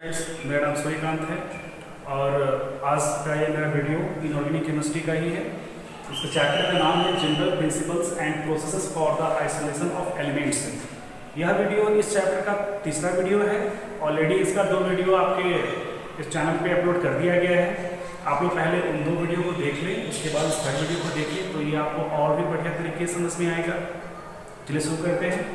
मेरा नाम सूर्यकांत है और आज का ये मेरा वीडियो इनऑर्गेनिक केमिस्ट्री का ही है। इसके चैप्टर का नाम है general principles and processes for the isolation of elements. यह वीडियो इस चैप्टर का तीसरा वीडियो है। ऑलरेडी इसका 2 वीडियो आपके इस चैनल पे अपलोड कर दिया गया है। आप लोग पहले उन 2 वीडियो को देख लें, उसके बाद इस 3rd वीडियो को देखिए तो ये आपको और भी बढ़िया तरीके से समझ में आएगा। चलिए शुरू करते हैं।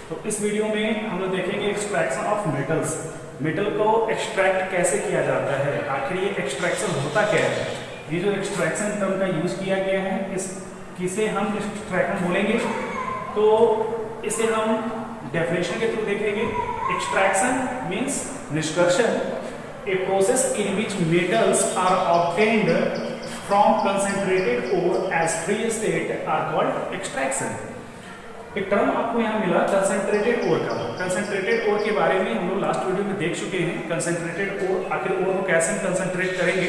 तो इस वीडियो में हम लोग देखेंगे एक्सट्रैक्शन ऑफ मेटल्स। मेटल को एक्सट्रैक्ट कैसे किया जाता है, आखिर ये एक्सट्रैक्शन होता क्या है। ये जो एक्सट्रैक्शन टर्म का यूज किया गया है, किसे हम एक्सट्रैक्शन बोलेंगे, तो इसे हम डेफिनेशन के थ्रू देखेंगे। एक्सट्रैक्शन मीन्स निष्कर्षण, a process in which metals are obtained from concentrated ore as free state are called extraction. एक टर्म आपको यहाँ मिला कंसंट्रेटेड ओर का। कंसंट्रेटेड ओर के बारे में हम लोग लास्ट वीडियो में देख चुके हैं। कंसंट्रेटेड ओर, आखिर ओर को कैसे कंसंट्रेट करेंगे,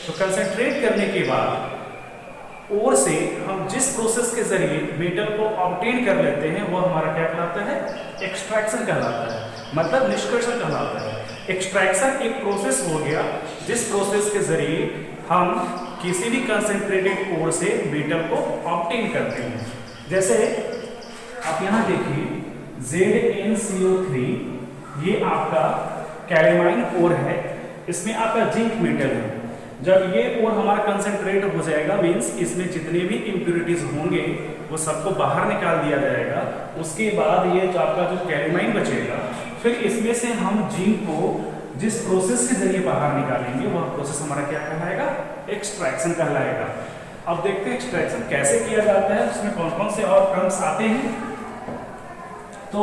तो कंसंट्रेट करने के बाद ओर से हम जिस प्रोसेस के जरिए मेटल को ऑब्टेन कर लेते हैं वो हमारा क्या कहलाता है, एक्सट्रैक्शन कहलाता है, मतलब निष्कर्षण कहलाता है। एक्सट्रैक्शन एक प्रोसेस हो गया जिस प्रोसेस के जरिए हम किसी भी कंसंट्रेटेड ओर से मेटल को ऑब्टेन करते हैं। जैसे आप यहाँ देखिए ZnCO3, ये आपका कैलेमाइन ओर है, इसमें आपका जिंक मेटल है। जब ये ओर हमारा कंसंट्रेट हो जाएगा, मींस इसमें जितने भी इम्प्योरिटीज होंगे वो सबको बाहर निकाल दिया जाएगा। उसके बाद ये जो आपका जो कैलेमाइन बचेगा, फिर इसमें से हम जिंक को जिस प्रोसेस के जरिए बाहर निकालेंगे वह प्रोसेस हमारा क्या कहलाएगा, एक्सट्रैक्शन कहलाएगा। अब देखते हैं एक्सट्रैक्शन कैसे किया जाता है, उसमें कौन कौन से और टर्म्स आते हैं। तो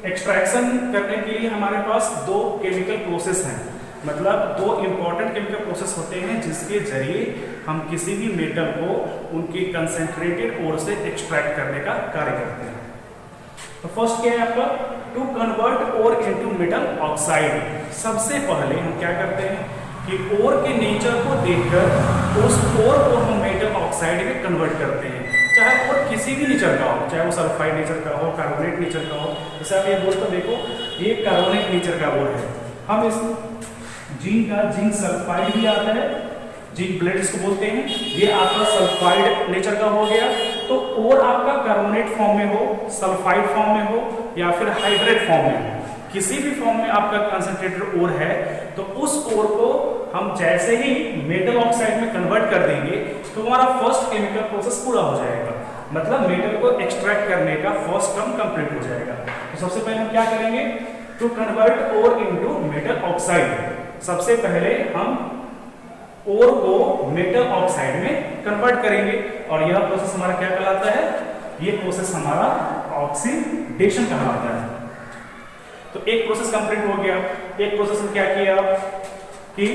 एक्सट्रैक्शन करने के लिए हमारे पास 2 केमिकल प्रोसेस हैं, मतलब 2 इंपॉर्टेंट केमिकल प्रोसेस होते हैं जिसके जरिए हम किसी भी मेटल को उनकी कंसंट्रेटेड ओर से एक्सट्रैक्ट करने का कार्य करते हैं। तो फर्स्ट क्या है आपका, to convert ore into metal oxide. सबसे पहले हम क्या करते हैं कि ओर के नेचर को देखकर उस ओर को हम मेटल ऑक्साइड में कन्वर्ट करते हैं, चाहे ओर किसी भी नेचर का हो, चाहे वो सल्फाइड नेचर का हो, कार्बोनेट नेचर का हो। जैसे आप ये बोल तो देखो, ये कार्बोनेट नेचर का ओर है। हम इस जिंक सल्फाइड भी आता है, जिंक ब्लेड इसको बोलते हैं, ये आपका सल्फाइड नेचर का हो गया। तो ओर आपका कार्बोनेट फॉर्म में हो, सल्फाइड फॉर्म में हो या फिर हाइड्रेट फॉर्म में हो, किसी भी फॉर्म में आपका कंसंट्रेटेड ओर है, तो उस ओर को हम जैसे ही मेटल ऑक्साइड में कन्वर्ट कर देंगे तो हमारा फर्स्ट केमिकल प्रोसेस पूरा हो जाएगा, मतलब मेटल को एक्सट्रैक्ट करने का फर्स्ट टर्म कंप्लीट हो जाएगा। तो सबसे पहले हम क्या करेंगे, to convert ore into metal oxide. सबसे पहले हम ओर को मेटल ऑक्साइड में कन्वर्ट करेंगे और यह प्रोसेस हमारा क्या कहलाता है, ये प्रोसेस हमारा ऑक्सीडेशन कहलाता है। तो एक प्रोसेस कंप्लीट हो गया। एक प्रोसेस में क्या किया कि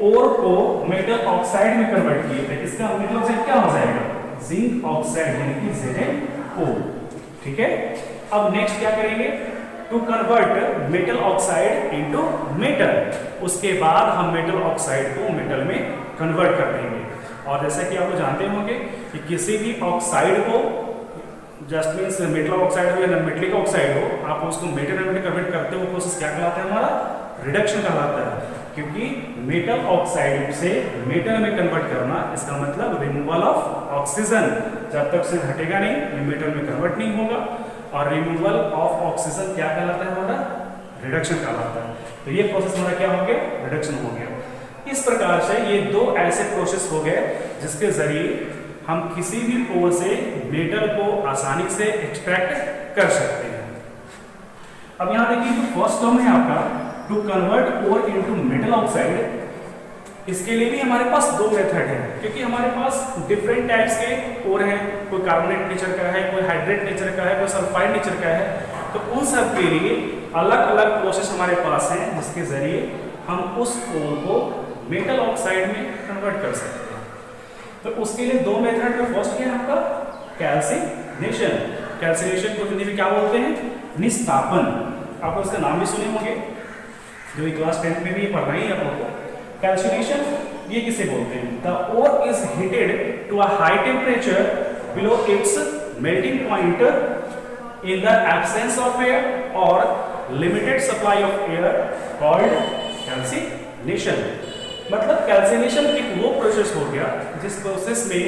ओर को मेटल ऑक्साइड में कन्वर्ट किए थे, इसका मेटल ऑक्साइड क्या हो जाएगा, जिंक ऑक्साइड यानी कि ZnO। ठीक है, अब नेक्स्ट क्या करेंगे, to convert metal oxide into metal. उसके बाद हम मेटल ऑक्साइड को मेटल में कन्वर्ट कर देंगे। और जैसा कि आप लोग जानते होंगे कि किसी भी ऑक्साइड को, जस्ट मीन्स मेटल ऑक्साइड हो या नॉन मेटलिक ऑक्साइड हो, आप उसको मेटल में कन्वर्ट करते हो, प्रोसेस क्या कहलाता है, हमारा रिडक्शन कहलाता है। क्योंकि मेटल ऑक्साइड से मेटल में कन्वर्ट करना, इसका मतलब रिमूवल ऑफ ऑक्सीजन। जब तक से हटेगा नहीं, ये मेटल में कन्वर्ट नहीं होगा। और रिमूवल ऑफ ऑक्सीजन क्या कहलाता है, हमारा रिडक्शन कहलाता है। तो ये प्रोसेस हमारा क्या हो गया, रिडक्शन हो गया। इस प्रकार से ये 2 ऐसे प्रोसेस हो गए जिसके जरिए हम किसी भी ओर से मेटल को आसानी से एक्सट्रैक्ट कर सकते हैं। अब यहां देखिए जो फर्स्ट टर्म है आपका, to convert ore into metal oxide, इसके लिए भी हमारे पास 2 मेथड है, क्योंकि हमारे पास डिफरेंट टाइप्स के ओर हैं। कोई कार्बोनेट नेचर का है, कोई हाइड्रेट नेचर का है, कोई सल्फाइड नेचर का है। तो उन सब के लिए अलग अलग प्रोसेस हमारे पास हैं जिसके जरिए हम उस ओर को मेटल ऑक्साइड में कन्वर्ट कर सकते हैं। तो उसके लिए 2 मेथड में, फर्स्ट क्या है आपका, कैल्सिनेशन। कैल्सिनेशन को हिंदी में क्या बोलते हैं, निस्तापन। आप उसका नाम भी सुने होंगे, जो क्लास 10 में भी पढ़ना ही है आपको। कैल्सिनेशन ये किसे बोलते हैं, the ore is heated to a high temperature below its melting point in the absence of air or limited supply of air called calcination. मतलब कैल्सिनेशन एक वो प्रोसेस हो गया जिस प्रोसेस में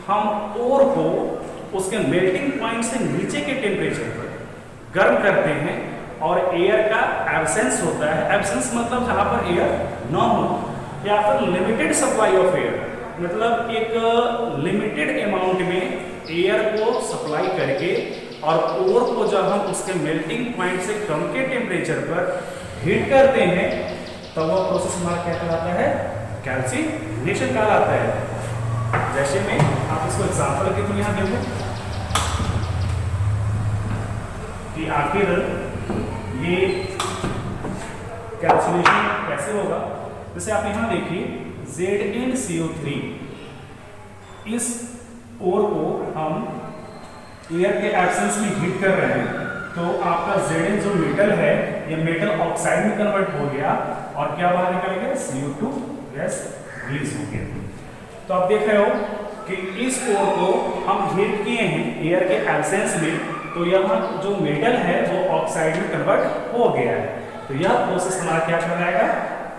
हम ओर को उसके मेल्टिंग पॉइंट से नीचे के टेम्परेचर पर गर्म करते हैं और एयर का एब्सेंस होता है। एब्सेंस मतलब जहां पर एयर न हो, या फिर लिमिटेड सप्लाई ऑफ एयर मतलब एक लिमिटेड अमाउंट में एयर को सप्लाई करके और ओर को जब हम उसके मेल्टिंग पॉइंट से कम के टेम्परेचर पर हीट करते हैं तो वह प्रोसेस हमारा क्या कहलाता है? कैल्सिनेशन कहलाता है। जैसे में आप इसको एग्जांपल के थ्रू यहाँ देखो कि आखिर ये कैल्सिनेशन कैसे होगा। जैसे आप यहाँ देखिए ZnCO3, इस ओर को हम एयर के एब्सेंस में हीट कर रहे हैं तो आपका Zn जो मेटल है ये मेटल ऑक्साइड में कन्वर्ट हो गया और क्या बाहर निकल गया? CO2 गैस रिलीज हो गया। तो आप देख रहे हो कि इस ओर को हम हीट किए हैं एयर के एब्सेंस में, तो यहाँ जो मेटल है वो ऑक्साइड में कन्वर्ट हो गया है। तो यह प्रोसेस हमारा क्या कहलाएगा?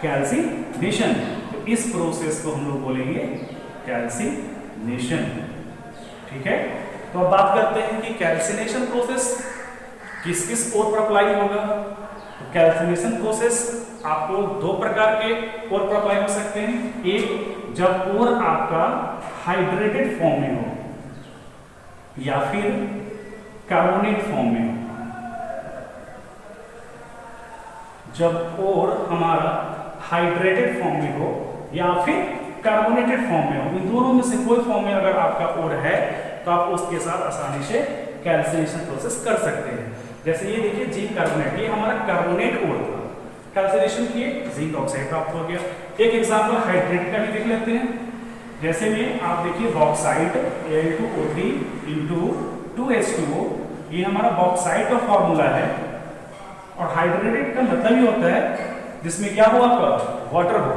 कैल्सिनेशन। तो इस प्रोसेस को हम लोग बोलेंगे कैल्सिनेशन। ठीक है, तो अब बात करते हैं कि कैल्सिनेशन प्रोसेस किस किस ओर पर अप्लाई होगा। तो कैल्सिनेशन प्रोसेस आपको दो प्रकार के ओर पर अप्लाई हो सकते हैं। एक, जब ओर आपका हाइड्रेटेड फॉर्म में हो या फिर कार्बोनेट फॉर्म में हो। जब ओर हमारा हाइड्रेटेड फॉर्म में हो या फिर कार्बोनेटेड फॉर्म में हो, इन दोनों में से कोई फॉर्म में अगर आपका ओर है तो आप उसके साथ आसानी से कैल्सिनेशन प्रोसेस कर सकते हैं। जैसे ये देखिए जिंक कार्बोनेट, ये हमारा कार्बोनेट ओर था, कैल्सिनेशन किए जिंक ऑक्साइड प्राप्त हो गया। एक एग्जांपल हाइड्रेट का भी देख लेते हैं। जैसे में आप देखिए बॉक्साइट Al2O3 × 2H2O, ये हमारा बॉक्साइट का फॉर्मूला है। और हाइड्रेटेड का मतलब ये होता है जिसमें क्या हो आपका? वाटर हो।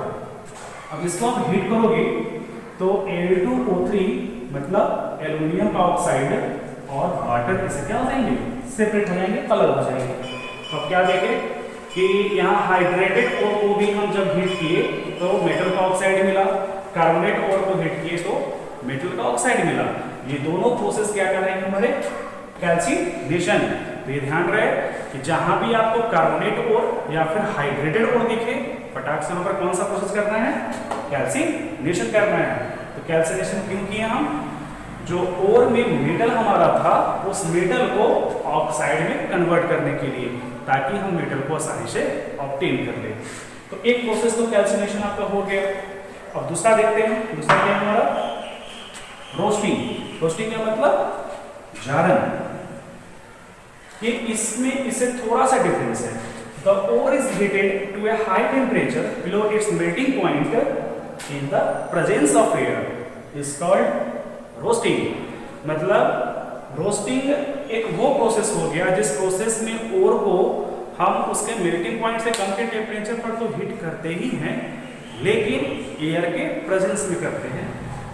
अब इसको आप हीट करोगे तो Al2O3 मतलब एल्यूमिनियम का ऑक्साइड और वाटर इससे क्या हो जाएंगे? सेपरेट हो जाएंगे, अलग हो जाएंगे। तो अब क्या देखें कि यहाँ हाइड्रेटेड ओर को भी हम जब हीट किए तो मेटल का ऑक्साइड मिला, कार्बोनेट ओर को हीट किए तो मेटल का ऑक्साइड मिला। ये दोनों प्रोसेस क्या कर रहे हैं हमारे? कैल्सिनेशन। तो ये ध्यान रहे कि जहां भी आपको कार्बोनेट ओर या फिर हाइड्रेटेड ओर दिखे, फटाक से पर कौन सा प्रोसेस करना है? कैल्सिनेशन करना है। तो कैल्सिनेशन क्यों किए हम? जो ओर में मेटल हमारा था उस मेटल को ऑक्साइड में कन्वर्ट करने के लिए, ताकि हम मेटल को आसानी से ऑब्टेन कर ले। तो एक प्रोसेस तो कैल्सिनेशन आपका हो गया। अब दूसरा देखते हैं। दूसरा क्या है हमारा? रोस्टिंग। रोस्टिंग का मतलब जारन। ये इसमें इससे थोड़ा सा डिफरेंस है। The ore is heated to a high temperature below its melting point in the presence of air is called roasting. मतलब रोस्टिंग एक वो प्रोसेस हो गया जिस प्रोसेस में ओर को हम उसके मेल्टिंग पॉइंट से कम के टेम्परेचर पर तो हीट करते ही हैं, लेकिन एयर के प्रेजेंस में करते हैं।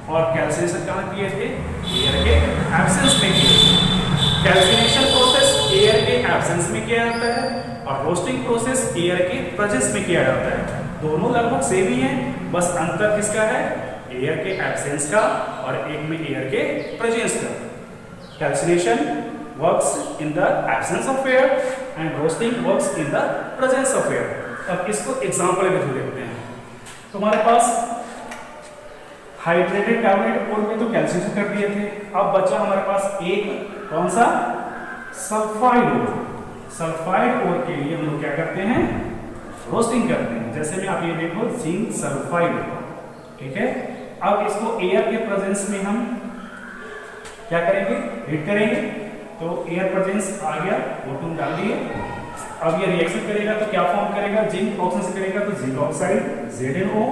और कैल्सिनेशन कहाँ किए थे? एयर के एब्सेंस में किए। कैल्सिनेशन प्रोसेस एयर के एब्सेंस में किया जाता है और रोस्टिंग प्रोसेस एयर के प्रेजेंस में किया जाता है। दोनों लगभग सेम ही हैं, बस अंतर किसका है? एयर के एब्सेंस का और एक में एयर के प्रेजेंस का। Calcination works in the absence of air and roasting works in the presence of air. अब इसको एग्जांपल के थ्रू देखते हैं। तो हमारे पास हाइड्रेटेड कार्बोनेट ओर में तो कैल्सिनेशन कर दिए थे। अब बचा हमारे पास एक कौन सा? सल्फाइड ओर। सल्फाइड ओर के लिए हम लोग क्या करते हैं? रोस्टिंग करते हैं। जैसे में आप ये देखो जिंक सल्फाइड, ठीक है। अब इसको एयर के प्रेजेंस में हम क्या करेंगे? हीट करेंगे। तो एयर प्रेजेंस आ गया, O2 डाल दिए। अब ये रिएक्शन करेगा तो क्या फॉर्म करेगा? जिंक ऑक्सीजन से करेगा तो zinc oxide ZnO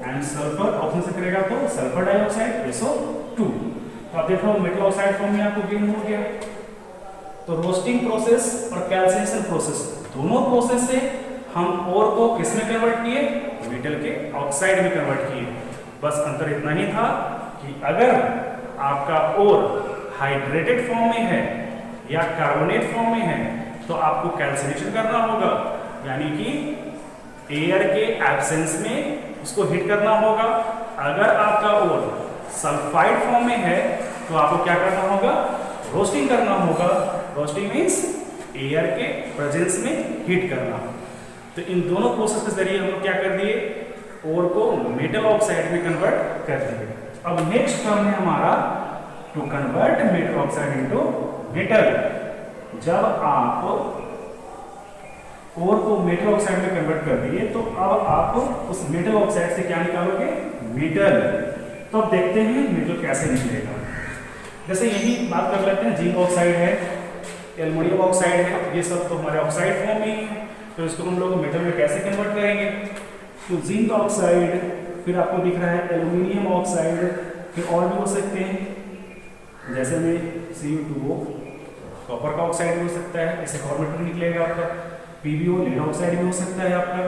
and sulphur oxygen से करेगा तो सल्फर डाइऑक्साइड SO2। तो आप देखो मेटल ऑक्साइड फॉर्म में आपको गेन हो गया। तो रोस्टिंग प्रोसेस और कैल्सिनेशन प्रोसेस दोनों प्रोसेस से हम ओर को किस में कन्वर्ट किए? मेटल के ऑक्साइड में कन्वर्ट किए। बस अंतर इतना ही था कि अगर आपका ओर हाइड्रेटेड फॉर्म में है या कार्बोनेट फॉर्म में है तो आपको कैल्सिनेशन करना होगा, यानी कि एयर के एब्सेंस में उसको हीट करना होगा। अगर आपका ओर सल्फाइड फॉर्म में है तो आपको क्या करना होगा, रोस्टिंग करना होगा। रोस्टिंग मीन्स एयर के प्रेजेंस में हीट करना। तो इन दोनों प्रोसेस के जरिए हम लोग क्या कर दिए, ओर को मेटल ऑक्साइड में कन्वर्ट कर दिए। अब नेक्स्ट टर्म है हमारा to convert metal oxide into metal. जब आप ओर को मेटल ऑक्साइड में कन्वर्ट कर दिए तो अब आप उस मेटल ऑक्साइड से क्या निकालोगे, मेटल। तो अब देखते हैं मेटल कैसे निकलेगा। जैसे यही बात कर लेते हैं, जिंक ऑक्साइड है, एल्युमिनियम ऑक्साइड है, ये सब तो हमारे ऑक्साइड फॉर्म में ही है। तो इसको हम लोग मेटल में कैसे कन्वर्ट करेंगे। तो जिंक ऑक्साइड, फिर आपको दिख रहा है एल्युमिनियम ऑक्साइड, फिर और भी हो सकते हैं जैसे में Cu2O, कॉपर का ऑक्साइड भी हो सकता है, इससे मेटल निकलेगा आपका। PbO लीड ऑक्साइड भी हो सकता है आपका।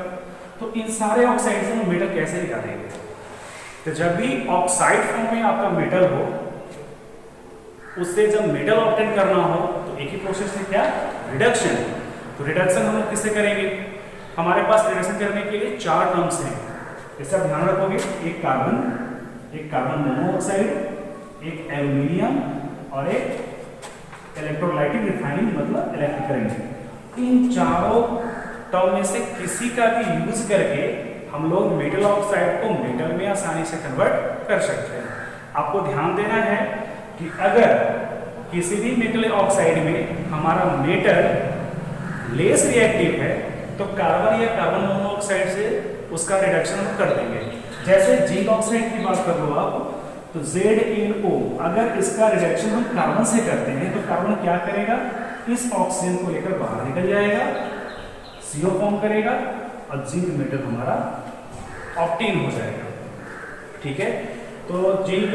तो इन सारे ऑक्साइड से हम मेटल कैसे निकालेंगे। तो जब भी ऑक्साइड फॉर्म में आपका मेटल हो, उससे जब मेटल ऑब्टेन करना हो तो एक ही प्रोसेस है, क्या, रिडक्शन। तो रिडक्शन हम लोग किससे करेंगे, हमारे पास रिडक्शन करने के लिए 4 टर्म्स हैं। इससे आप ध्यान रखोगे, एक कार्बन मोनोऑक्साइड, एक एल्युमिनियम और एक इलेक्ट्रोलाइटिक रिफाइनिंग मतलब इलेक्ट्रिक करंट। इन चारों टर्म में से किसी का भी यूज करके हम लोग मेटल ऑक्साइड को मेटल में आसानी से कन्वर्ट कर सकते हैं। आपको ध्यान देना है कि अगर किसी भी मेटल ऑक्साइड में हमारा मेटल लेस रिएक्टिव है तो कार्बन या कार्बन मोनोऑक्साइड से उसका रिडक्शन हम कर देंगे। जैसे जिंक ऑक्साइड की बात कर लो आप, तो ZnO, अगर इसका रिडक्शन हम कार्बन से करते हैं तो कार्बन क्या करेगा, इस ऑक्सीजन को लेकर बाहर निकल जाएगा, CO फॉर्म करेगा और जिंक मेटल हमारा ऑब्टेन हो जाएगा। ठीक है, तो जिंक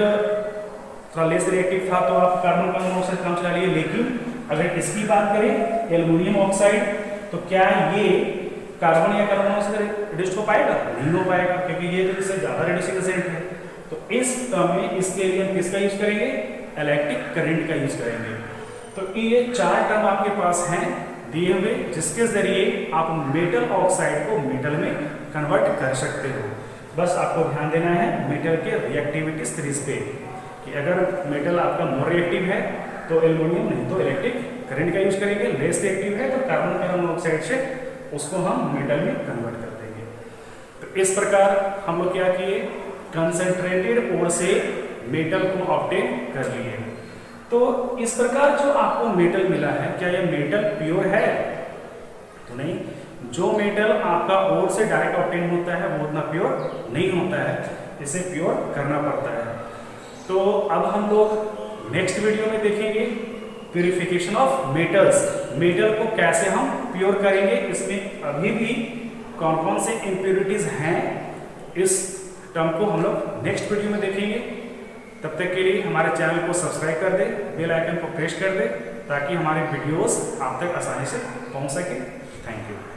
थोड़ा लेस रिएक्टिव था तो आप कार्बन का मोनोऑक्साइड काम चला लिए। लेकिन अगर इसकी बात करें एल्युमिनियम ऑक्साइड, तो क्या ये कार्बन या कार्बन मोनोऑक्साइड रिड्यूस हो पाएगा, नहीं हो पाएगा, क्योंकि ये तो इससे ज्यादा रिड्यूसिंग एजेंट है। तो इस टर्म में इसके लिए हम किसका यूज करेंगे, इलेक्ट्रिक करंट का यूज करेंगे। तो ये 4 टर्म आपके पास हैं दिए हुए, जिसके जरिए आप मेटल ऑक्साइड को मेटल में कन्वर्ट कर सकते हो। बस आपको ध्यान देना है मेटल के रिएक्टिविटी सीरीज पे, कि अगर मेटल आपका मोर रिएक्टिव है तो एल्युमिनियम, नहीं तो इलेक्ट्रिक करंट का यूज करेंगे। लेस रिएक्टिव है तो कार्बन मोनोऑक्साइड से उसको हम मेटल में कन्वर्ट कर देंगे। तो इस प्रकार हम लोग क्या किए, कंसंट्रेटेड ओर से मेटल को ऑब्टेन कर लिए। तो इस प्रकार जो आपको मेटल मिला है, क्या यह मेटल प्योर है, तो नहीं। जो मेटल आपका ओर से डायरेक्ट ऑब्टेन होता है वो उतना प्योर नहीं होता है, इसे प्योर करना पड़ता है। तो अब हम लोग नेक्स्ट वीडियो में देखेंगे प्यूरिफिकेशन ऑफ मेटल्स, मेटल को कैसे हम प्योर करेंगे। इसमें अभी भी कौन कौन से इम्प्योरिटीज हैं, इस टर्म को हम लोग नेक्स्ट वीडियो में देखेंगे। तब तक के लिए हमारे चैनल को सब्सक्राइब कर दे, बेल आइकन को प्रेस कर दे, ताकि हमारे वीडियोस आप तक आसानी से पहुंच सके। Thank you.